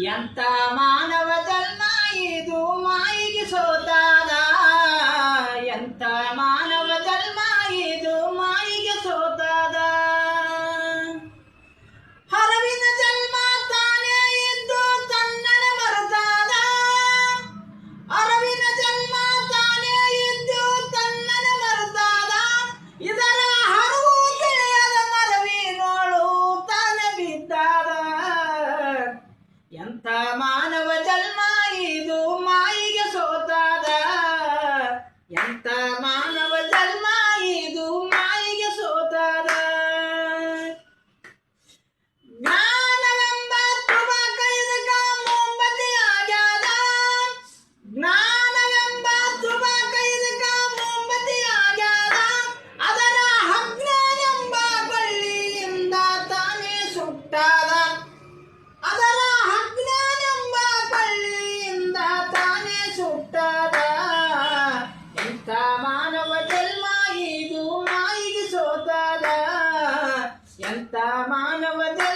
ಎಂತ ಮಾನವ ಜನ್ಮ ಇದು ಮಾಯಿಗೆ ಸೋತಾದ. ಎಂತ ಮಾನವ ಜನ್ಮ ಇದು ಮಾಯಿಗೆ ಸೋತಾದ. ಹರವಿನ ಜನ್ಮ ತಾನೇ ಇದ್ದು ತನ್ನನ ಮರೆತಾದ. ಹರವಿನ ಜನ್ಮ ತಾನೇ ಇದ್ದು ತನ್ನನ ಮರೆತಾದ. ಇದರ ಹರವು ತಿಳಿಯದ ಮರವಿನೋಳು ತಾನೆ ಬಿದ್ದಾದ. ಎಂತ ಮಾನವ ಜನ್ಮ ಇದು ಮಾಯಿಗೆ ಸೋತಾದ. ಎಂತ ಮಾನವ ಜನ್ಮ ಇದು ಮಾಯಿಗೆ ಸೋತಾದ. ಜ್ಞಾನವೆಂಬ ತುಬಕ ಇದಕ ಮೊಂಬತ್ತಿ ಆಗ್ಯಾದ. ಜ್ಞಾನವೆಂಬ ತುಬಕ ಇದಕ ಮೊಂಬತ್ತಿ ಆಗ್ಯಾದ. ಅದರ ಅಜ್ಞಾನೆಂಬ ಬಳ್ಳಿಯಿಂದ ತಾನೇ ಸುಟ್ಟಾದ. ಅದರ ಅಜ್ಞಾನೆಂಬ ಬಳ್ಳಿಯಿಂದ ತಾನೇ ಸುಟ್ಟಾದ. ಎಂತ ಮಾನವ ಜನ್ಮ ಇದು ಮಾಯಿಗೆ ಸೋತಾದ. ಎಂತ ಮಾನವ ಜನ್ಮ